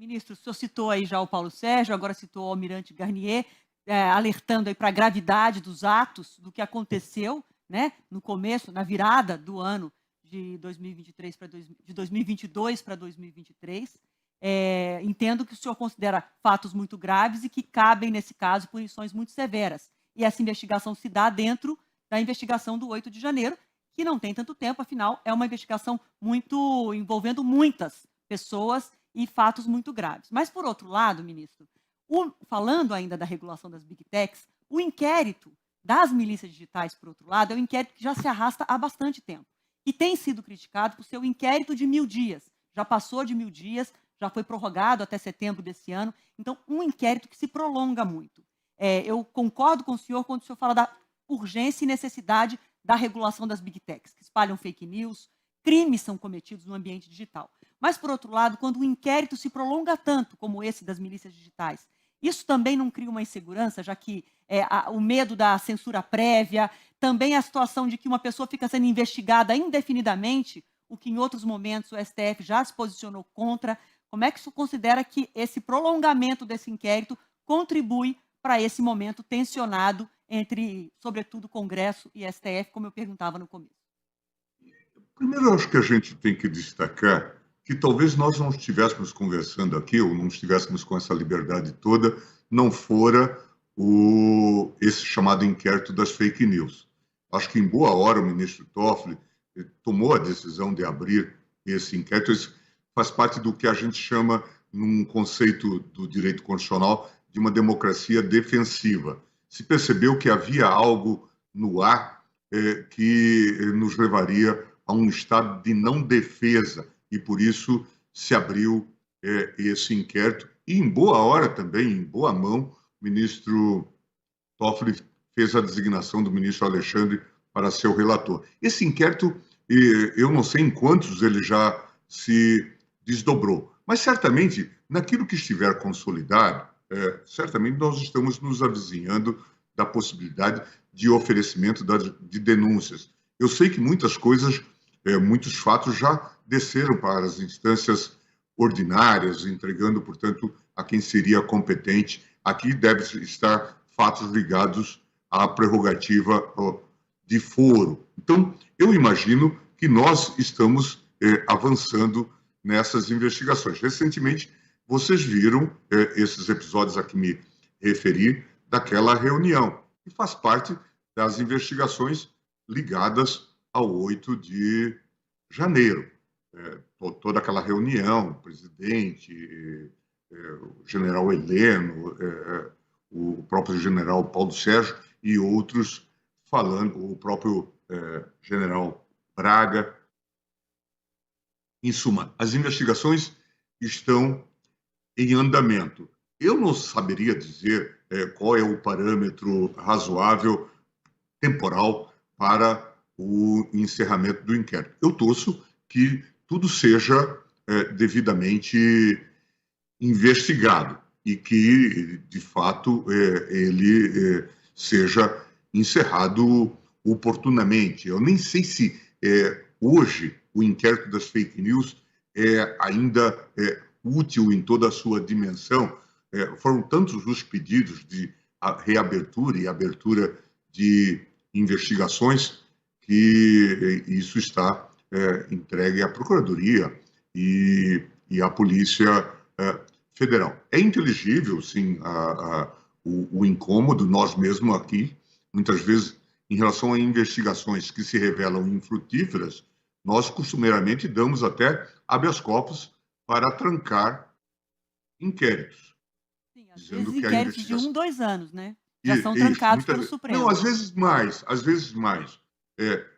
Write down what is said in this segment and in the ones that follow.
Ministro, o senhor citou aí já o Paulo Sérgio, agora citou o almirante Garnier, alertando aí para a gravidade dos atos, do que aconteceu, né, no começo, na virada do ano de 2023 para de 2022 para 2023. Entendo que o senhor considera fatos muito graves e que cabem, nesse caso, punições muito severas. E essa investigação se dá dentro da investigação do 8 de janeiro, que não tem tanto tempo, afinal, é uma investigação muito envolvendo muitas pessoas e fatos muito graves. Mas, por outro lado, ministro, falando ainda da regulação das Big Techs, o inquérito das milícias digitais, por outro lado, é um inquérito que já se arrasta há bastante tempo e tem sido criticado por seu inquérito de 1000 dias. Já passou de 1000 dias, já foi prorrogado até setembro desse ano. Então, um inquérito que se prolonga muito. Eu concordo com o senhor quando o senhor fala da urgência e necessidade da regulação das Big Techs, que espalham fake news, crimes são cometidos no ambiente digital. Mas, por outro lado, quando o inquérito se prolonga tanto, como esse das milícias digitais, isso também não cria uma insegurança, já que o medo da censura prévia, também a situação de que uma pessoa fica sendo investigada indefinidamente, o que em outros momentos o STF já se posicionou contra. Como é que o senhor considera que esse prolongamento desse inquérito contribui para esse momento tensionado entre, sobretudo, Congresso e STF, como eu perguntava no começo? Primeiro, eu acho que a gente tem que destacar que talvez nós não estivéssemos conversando aqui, ou não estivéssemos com essa liberdade toda, não fora esse chamado inquérito das fake news. Acho que, em boa hora, o ministro Toffoli tomou a decisão de abrir esse inquérito. Isso faz parte do que a gente chama, num conceito do direito constitucional, de uma democracia defensiva. Se percebeu que havia algo no ar que nos levaria a um estado de não defesa, e por isso se abriu esse inquérito. E em boa hora também, em boa mão, o ministro Toffoli fez a designação do ministro Alexandre para ser o relator. Esse inquérito, eu não sei em quantos ele já se desdobrou, mas certamente, naquilo que estiver consolidado, certamente nós estamos nos avizinhando da possibilidade de oferecimento de denúncias. Eu sei que muitas coisas, muitos fatos já desceram para as instâncias ordinárias, entregando, portanto, a quem seria competente. Aqui deve estar fatos ligados à prerrogativa de foro. Então, eu imagino que nós estamos avançando nessas investigações. Recentemente, vocês viram esses episódios a que me referi daquela reunião, que faz parte das investigações ligadas ao 8 de janeiro. Toda aquela reunião, o presidente, o general Heleno, o próprio general Paulo Sérgio e outros falando, o próprio general Braga. Em suma, as investigações estão em andamento. Eu não saberia dizer qual é o parâmetro razoável temporal para o encerramento do inquérito. Eu torço que tudo seja devidamente investigado e que, de fato, ele seja encerrado oportunamente. Eu nem sei se hoje o inquérito das fake news é ainda útil em toda a sua dimensão. Foram tantos os pedidos de reabertura e abertura de investigações que isso está entregue à Procuradoria e à Polícia Federal. É inteligível, sim, o incômodo, nós mesmos aqui, muitas vezes, em relação a investigações que se revelam infrutíferas, nós costumeiramente damos até habeas corpus para trancar inquéritos. Sim, às vezes inquéritos de 1, 2 anos, né? Já são Isso, trancados pelo Supremo. Não, às vezes mais, às vezes mais.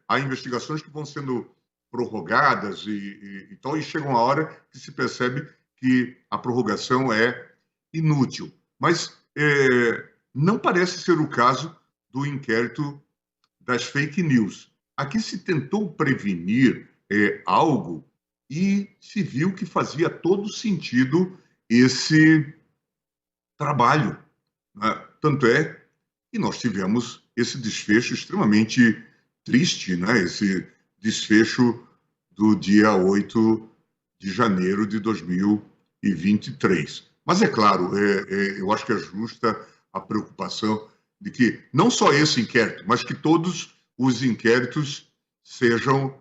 Há investigações que vão sendo prorrogadas e tal, e chega uma hora que se percebe que a prorrogação é inútil. Mas não parece ser o caso do inquérito das fake news. Aqui se tentou prevenir algo e se viu que fazia todo sentido esse trabalho, né? Tanto é que nós tivemos esse desfecho extremamente triste, né? Esse desfecho do dia 8 de janeiro de 2023. 2023. Mas é claro, eu acho que é justa a preocupação de que não só esse inquérito, mas que todos os inquéritos sejam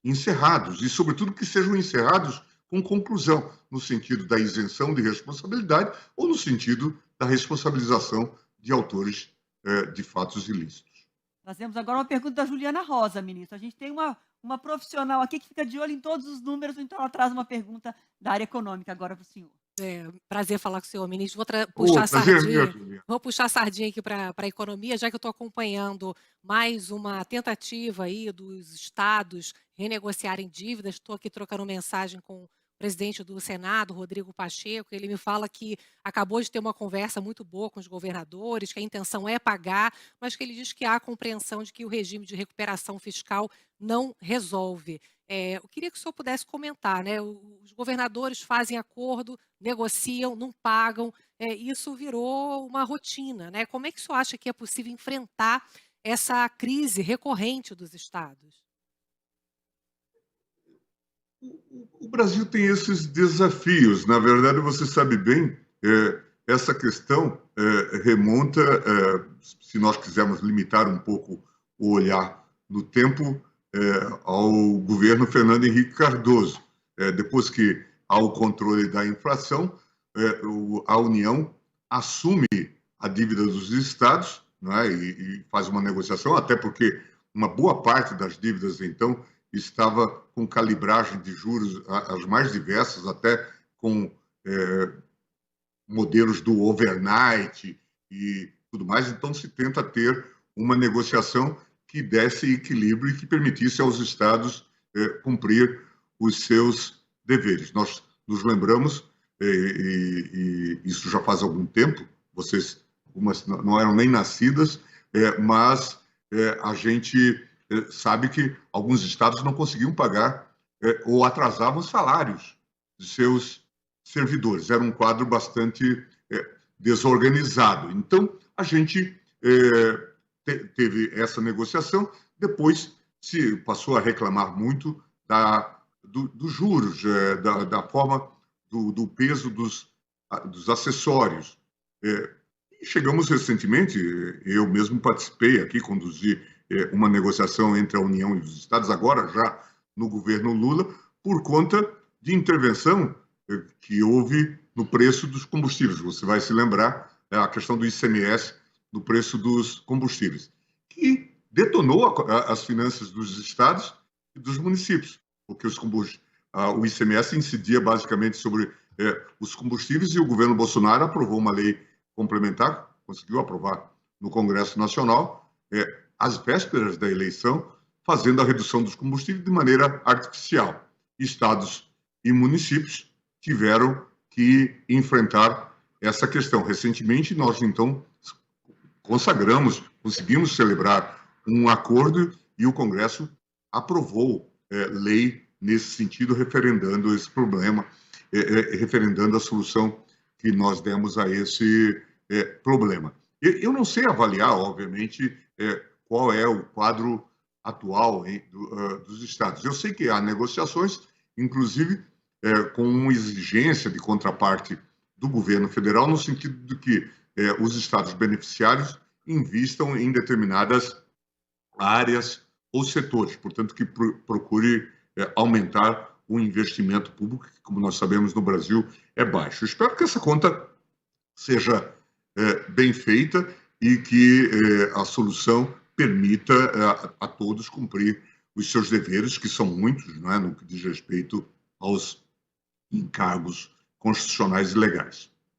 encerrados e, sobretudo, que sejam encerrados com conclusão, no sentido da isenção de responsabilidade ou no sentido da responsabilização de autores de fatos ilícitos. Trazemos agora uma pergunta da Juliana Rosa, ministro. A gente tem uma profissional aqui que fica de olho em todos os números, então ela traz uma pergunta da área econômica agora para o senhor. Prazer falar com o senhor, ministro. Vou puxar a sardinha aqui para a economia, já que eu estou acompanhando mais uma tentativa aí dos estados renegociarem dívidas. Estou aqui trocando mensagem com o presidente do Senado, Rodrigo Pacheco. Ele me fala que acabou de ter uma conversa muito boa com os governadores, que a intenção é pagar, mas que ele diz que há a compreensão de que o regime de recuperação fiscal não resolve. Eu queria que o senhor pudesse comentar, né? Os governadores fazem acordo, negociam, não pagam, isso virou uma rotina, né? Como é que o senhor acha que é possível enfrentar essa crise recorrente dos estados? O Brasil tem esses desafios. Na verdade, você sabe bem, essa questão remonta, se nós quisermos limitar um pouco o olhar no tempo, ao governo Fernando Henrique Cardoso. Depois que há o controle da inflação, a União assume a dívida dos estados, né, e faz uma negociação, até porque uma boa parte das dívidas, então, estava com calibragem de juros as mais diversas, até com modelos do overnight e tudo mais. Então, se tenta ter uma negociação que desse equilíbrio e que permitisse aos estados cumprir os seus deveres. Nós nos lembramos, e isso já faz algum tempo, vocês algumas não eram nem nascidas, mas a gente sabe que alguns estados não conseguiam pagar ou atrasavam salários de seus servidores. Era um quadro bastante desorganizado. Então, a gente teve essa negociação, depois se passou a reclamar muito dos juros, da forma do peso dos acessórios. E chegamos recentemente, eu mesmo participei aqui, conduzi uma negociação entre a União e os estados, agora já no governo Lula, por conta de intervenção que houve no preço dos combustíveis. Você vai se lembrar a questão do ICMS no preço dos combustíveis, que detonou as finanças dos estados e dos municípios, porque o ICMS incidia basicamente sobre os combustíveis, e o governo Bolsonaro aprovou uma lei complementar, conseguiu aprovar no Congresso Nacional, às vésperas da eleição, fazendo a redução dos combustíveis de maneira artificial. Estados e municípios tiveram que enfrentar essa questão. Recentemente, nós, então, conseguimos celebrar um acordo e o Congresso aprovou lei nesse sentido, referendando esse problema, referendando a solução que nós demos a esse problema. Eu não sei avaliar, obviamente, qual é o quadro atual dos estados. Eu sei que há negociações, inclusive com uma exigência de contraparte do governo federal, no sentido de que os estados beneficiários invistam em determinadas áreas ou setores, portanto, que procure aumentar o investimento público, que, como nós sabemos, no Brasil é baixo. Eu espero que essa conta seja bem feita e que a solução permita a todos cumprir os seus deveres, que são muitos, não é, no que diz respeito aos encargos constitucionais e legais.